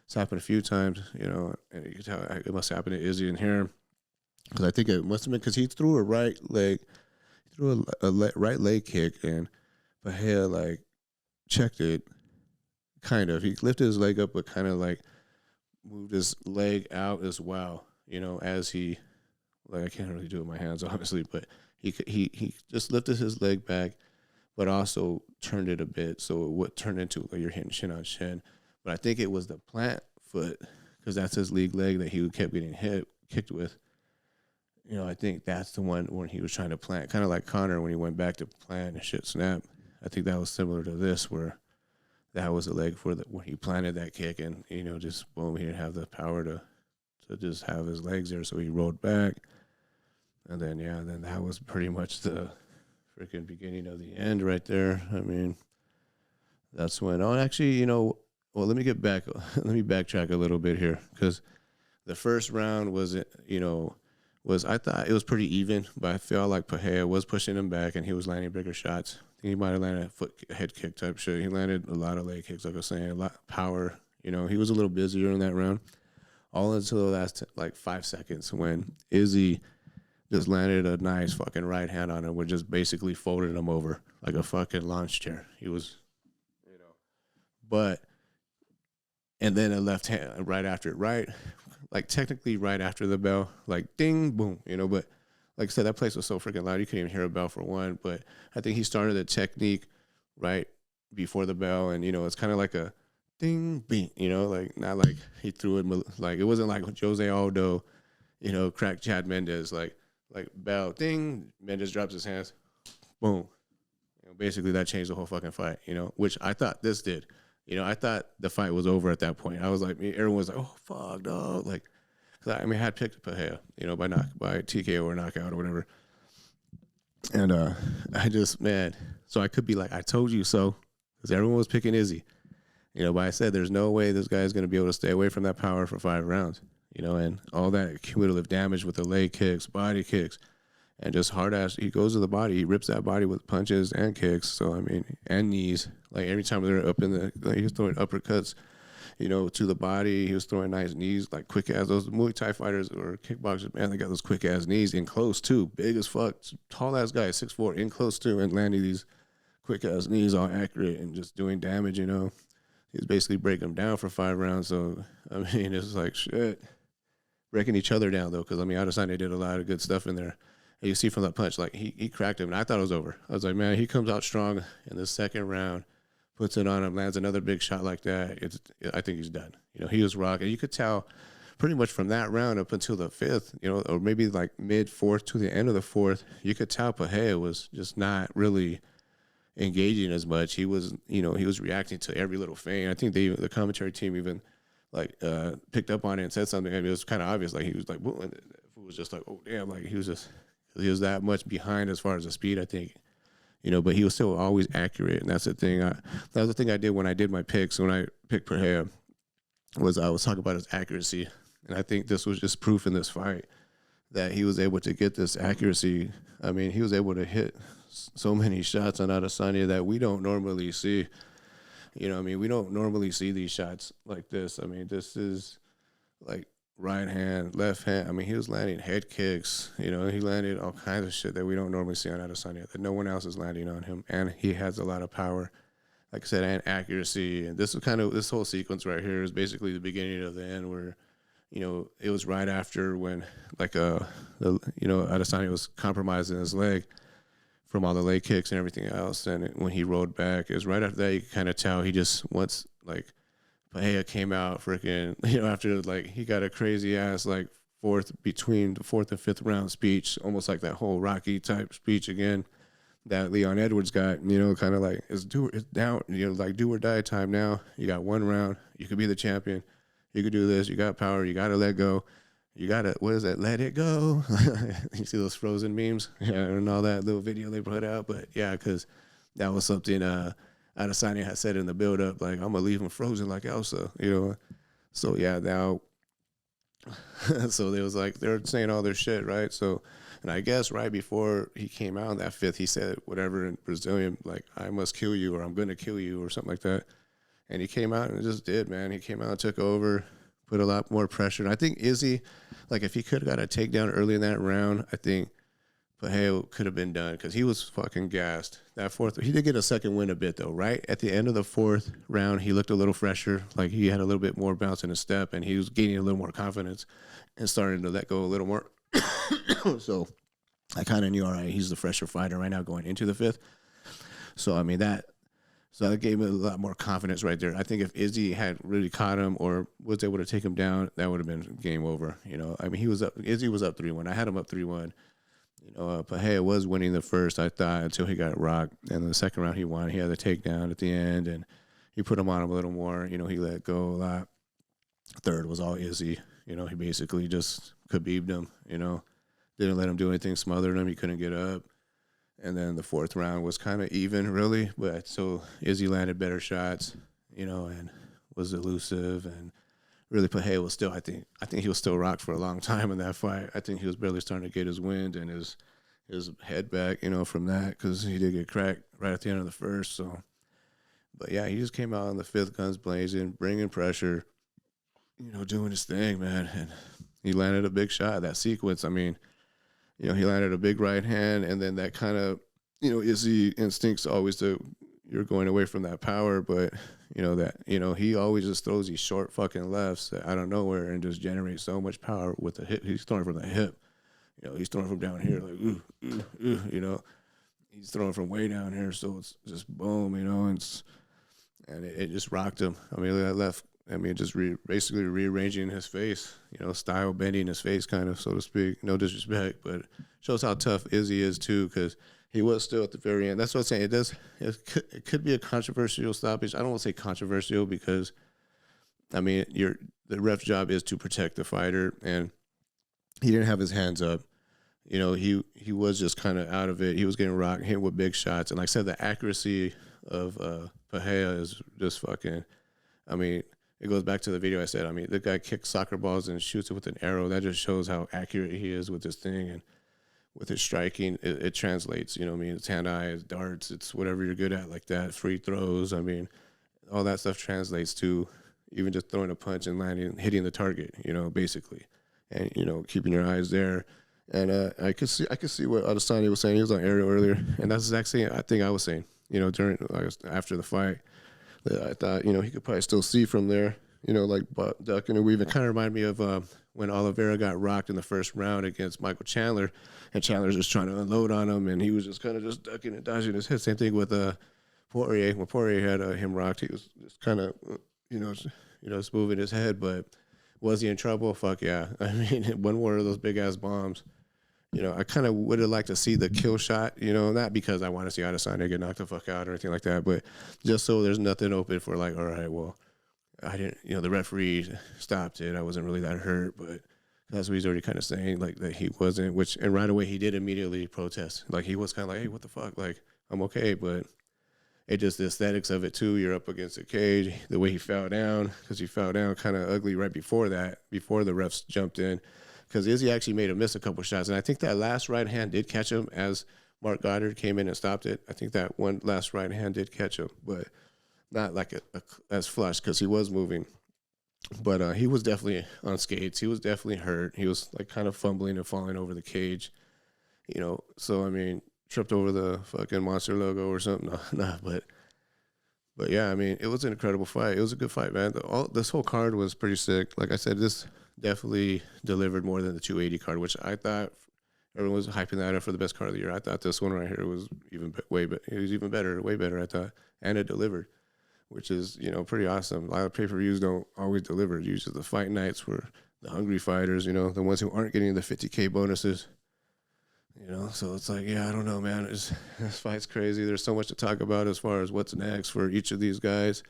It's happened a few times. And you can tell it must happen to Izzy and here. Because I think it must have been because he threw a right leg kick, and Bahia, like, checked it, kind of. He lifted his leg up, but kind of, like, moved his leg out as well, as he, like, I can't really do it with my hands, obviously, but he just lifted his leg back, but also turned it a bit, so it would turn into, like, you're hitting shin on shin. But I think it was the plant foot, because that's his league leg that he kept getting kicked with. I think that's the one when he was trying to plant, kind of like Conor when he went back to plant and shit snapped. I think that was similar to this, where that was the leg when he planted that kick, and just boom, he didn't have the power to just have his legs there, so he rolled back, and then then that was pretty much the freaking beginning of the end right there. I mean, that's when. Oh, actually, well, let me backtrack a little bit here, because the first round was I thought it was pretty even, but I felt like Pahea was pushing him back, and he was landing bigger shots. I think he might have landed a head kick type shit. He landed a lot of leg kicks, like I was saying, a lot of power. He was a little busier in that round, all until the last 5 seconds, when Izzy just landed a nice fucking right hand on him, which just basically folded him over like a fucking launch chair. He was, and then a left hand right after it, right? Like technically right after the bell, like ding, boom, but like I said, that place was so freaking loud, you couldn't even hear a bell for one. But I think he started the technique right before the bell, and it's kind of like a ding, beat, like not like he threw it, like it wasn't like Jose Aldo, cracked Chad Mendes, like bell, ding, Mendes drops his hands, boom. Basically that changed the whole fucking fight, which I thought this did. I thought the fight was over at that point. I was like, everyone was like, oh, fuck, dog. Like, I had picked Pahea, by TKO or knockout or whatever. And I just, man, so I could be like, I told you so, because everyone was picking Izzy. But I said, there's no way this guy is going to be able to stay away from that power for 5 rounds, and all that cumulative damage with the leg kicks, body kicks, and just hard ass. He goes to the body. He rips that body with punches and kicks. So, I mean, and knees. Like every time they're up in he was throwing uppercuts, to the body. He was throwing nice knees, like quick ass. Those Muay Thai fighters or kickboxers, man, they got those quick ass knees in close too. Big as fuck. Tall ass guy, 6'4", in close too, and landing these quick ass knees all accurate and just doing damage, He was basically breaking them down for 5 rounds. So, I mean, it's like shit. Breaking each other down, though, because, I mean, Adesanya did a lot of good stuff in there. You see from that punch, like he cracked him, and I thought it was over. I was like, man, he comes out strong in the second round, puts it on him, lands another big shot like that. I think he's done. He was rocking. You could tell pretty much from that round up until the 5th, or maybe like mid-4th to the end of the 4th, you could tell Pahea was just not really engaging as much. He was, he was reacting to every little thing. I think the commentary team even like picked up on it and said something. I mean, it was kind of obvious. Like he was like, whoa, and it was just like, oh damn, like he was that much behind as far as the speed, I think, but he was still always accurate. And that's the thing. That was the thing I did when I did my picks. When I picked Pahea, was I was talking about his accuracy. And I think this was just proof in this fight that he was able to get this accuracy. I mean, he was able to hit so many shots on Adesanya that we don't normally see. I mean, we don't normally see these shots like this. I mean, this is like right hand, left hand. I mean, he was landing head kicks. He landed all kinds of shit that we don't normally see on Adesanya, that no one else is landing on him. And he has a lot of power, like I said, and accuracy. And this whole sequence right here is basically the beginning of the end, where, it was right after when, like, Adesanya was compromising his leg from all the leg kicks and everything else. And when he rolled back, it was right after that you could kind of tell he just once like Pahea came out freaking, after like he got a crazy ass like between the fourth and fifth round speech, almost like that whole Rocky type speech again that Leon Edwards got, kind of like it's down, like do or die time now. You got one round, you could be the champion, you could do this, you got power, you gotta let go. You gotta, what is that? Let it go. You see those Frozen memes, and all that little video they put out. But yeah, because that was something Adesanya had said in the build-up, like I'm gonna leave him frozen like Elsa, So yeah, now, so they was like they're saying all their shit, right? So, and I guess right before he came out in that fifth, he said whatever in Brazilian, like I must kill you or I'm gonna kill you or something like that. And he came out and just did, man. He came out and took over. Put a lot more pressure. And I think Izzy, like if he could have got a takedown early in that round, I think Pahea could have been done because he was fucking gassed. That fourth, he did get a second win a bit though, right? At the end of the fourth round, he looked a little fresher. Like he had a little bit more bounce in his step and he was gaining a little more confidence and starting to let go a little more. So I kind of knew, all right, he's the fresher fighter right now going into the fifth. So, I mean, that gave me a lot more confidence right there. I think if Izzy had really caught him or was able to take him down, that would have been game over. I mean, Izzy was up 3-1. I had him up 3-1. Pahea was winning the first, I thought, until he got rocked. And the second round he won. He had the takedown at the end, and he put him on him a little more. He let go a lot. Third was all Izzy. He basically just Khabib'd him, Didn't let him do anything, smothered him. He couldn't get up. And then the fourth round was kind of even, really. But so Izzy landed better shots, and was elusive. And really, Pahea was still, I think he was still rocked for a long time in that fight. I think he was barely starting to get his wind and his head back, from that because he did get cracked right at the end of the first. So, but yeah, he just came out in the fifth, guns blazing, bringing pressure, doing his thing, man. And he landed a big shot. That sequence, I mean, he landed a big right hand, and then that kind of, Izzy instincts always you're going away from that power, but, he always just throws these short fucking lefts out of nowhere and just generates so much power with the hip. He's throwing from the hip. He's throwing from down here, like, he's throwing from way down here, so it's just boom, and it just rocked him. I mean, that left, just basically rearranging his face, style bending his face, kind of, so to speak. No disrespect, but shows how tough Izzy is too, because he was still at the very end. That's what I'm saying. It could be a controversial stoppage. I don't want to say controversial because, the ref's job is to protect the fighter, and he didn't have his hands up. He was just kind of out of it. He was getting rocked, hit with big shots, and like I said, the accuracy of Pahea is just fucking. It goes back to the video I said. The guy kicks soccer balls and shoots it with an arrow. That just shows how accurate he is with this thing and with his striking. It translates. It's hand-eye, it's darts, it's whatever you're good at like that. Free throws. All that stuff translates to even just throwing a punch and hitting the target. Basically, and keeping your eyes there. And I could see what Adesanya was saying. He was on aerial earlier, and that's exactly I think I was saying. After the fight. I thought, he could probably still see from there, like ducking and weaving. It kind of reminded me of when Oliveira got rocked in the first round against Michael Chandler, and Chandler's just trying to unload on him, and he was just kind of just ducking and dodging his head. Same thing with Poirier. When Poirier had him rocked, he was just kind of, just moving his head. But was he in trouble? Fuck yeah. One more of those big-ass bombs. I kind of would have liked to see the kill shot, not because I want to see Adesanya get knocked the fuck out or anything like that, but just so there's nothing open for like, all right, well, I didn't, the referee stopped it. I wasn't really that hurt, but that's what he's already kind of saying, like that he wasn't, and right away he did immediately protest. Like he was kind of like, hey, what the fuck? Like, I'm okay, but it just the aesthetics of it too. You're up against a cage, the way he fell down, because he fell down kind of ugly right before that, before the refs jumped in. Because Izzy actually made him miss a couple shots. And I think that last right hand did catch him as Mark Goddard came in and stopped it. I think that one last right hand did catch him, but not like as flush because he was moving. But he was definitely on skates. He was definitely hurt. He was like kind of fumbling and falling over the cage. So, tripped over the fucking Monster logo or something. Nah, but yeah, it was an incredible fight. It was a good fight, man. This whole card was pretty sick. Like I said, this definitely delivered more than the 280 card, which I thought Everyone was hyping that up for the best card of the year. I thought this one right here was even better, way better. I thought, and it delivered, which is pretty awesome. A lot of pay-per-views don't always deliver. Usually the fight nights were the hungry fighters, the ones who aren't getting the 50K bonuses. So it's like, I don't know, man. This fight's crazy. There's so much to talk about as far as what's next for each of these guys.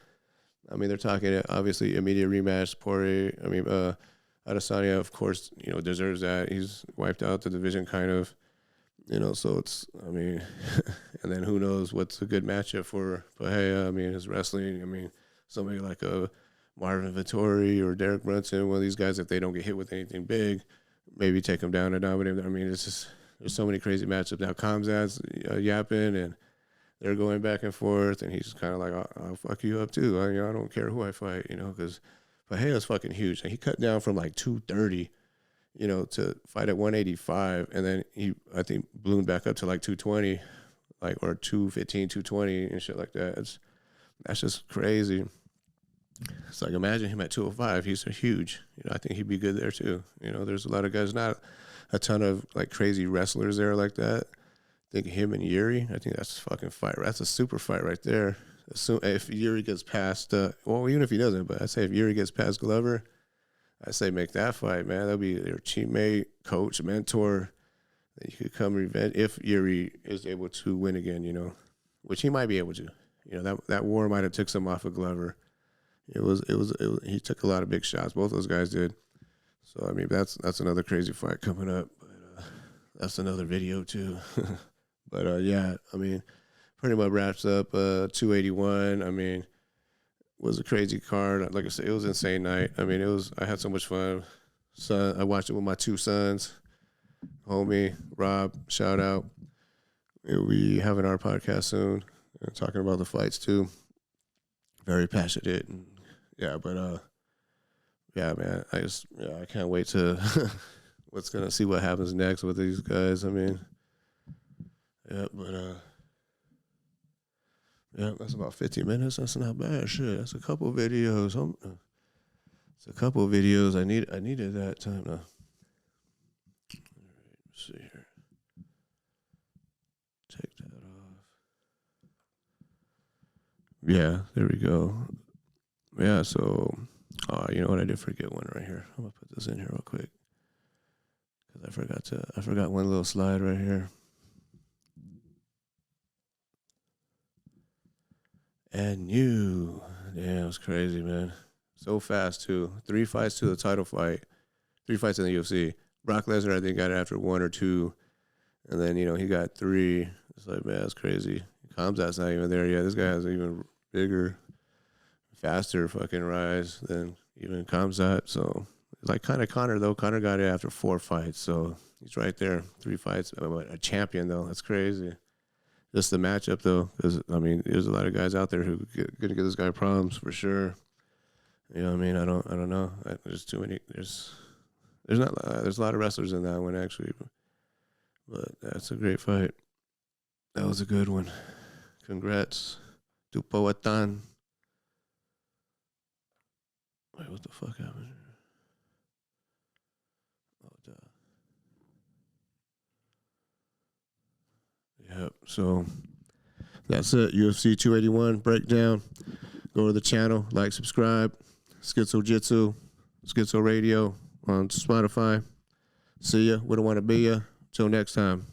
I mean, they're talking obviously immediate rematch. Adesanya, of course, deserves that. He's wiped out the division kind of, so it's, and then who knows what's a good matchup for Pereira. I mean, his wrestling, somebody like a Marvin Vettori or Derek Brunson, one of these guys, if they don't get hit with anything big, maybe take them down and dominate them. I mean, it's just, there's so many crazy matchups. Now, Khamzat's yapping, and they're going back and forth, and he's kind of like, I'll fuck you up too. I don't care who I fight, because Pereira's fucking huge. And he cut down from like 230, to fight at 185, and then he, I think, ballooned back up to like 220, or 215, 220 and shit like that. That's just crazy. It's like, imagine him at 205. He's huge. I think he'd be good there too. There's a lot of guys, not a ton of like crazy wrestlers there like that. I think him and Yuri, I think that's a fucking fight. That's a super fight right there. If Yuri gets past, even if he doesn't, but I say if Yuri gets past Glover, I say make that fight, man. That'll be your teammate, coach, mentor. That you could come revenge if Yuri is able to win again, which he might be able to. That war might have took some off of Glover. He took a lot of big shots. Both those guys did. So, that's another crazy fight coming up. But that's another video, too. But, pretty much wraps up 281. Was a crazy card. Like I said, it was an insane night. I had so much fun. I watched it with my two sons. Homie, Rob, shout out. We'll be having our podcast soon. And talking about the fights, too. Very passionate. And, man, I can't wait to see what happens next with these guys. That's about 50 minutes. That's not bad. Shit, that's a couple of videos. It's a couple of videos. I needed that time. All right, let's see here. Take that off. Yeah, there we go. Yeah, so, you know what? I did forget one right here. I'm going to put this in here real quick. Because I forgot one little slide right here. And you. Damn, it was crazy, man. So fast, too. 3 fights to the title fight. 3 fights in the UFC. Brock Lesnar, I think, got it after 1 or 2. And then, he got 3. It's like, man, that's crazy. Khamzat's not even there yet. This guy has an even bigger, faster fucking rise than even Khamzat. So, it's like kind of Conor, though. Conor got it after 4 fights. So, he's right there. 3 fights. A champion, though. That's crazy. Just the matchup, though, because, there's a lot of guys out there who going to give this guy problems for sure. I don't know. There's too many. There's a lot of wrestlers in that one, actually. But that's a great fight. That was a good one. Congrats. Tupawatan. Wait, what the fuck happened here? Yep. So that's it. UFC 281 breakdown. Go to the channel, like, subscribe. Schizo Jitsu, Schizo Radio on Spotify. See ya. We don't want to be ya. Till next time.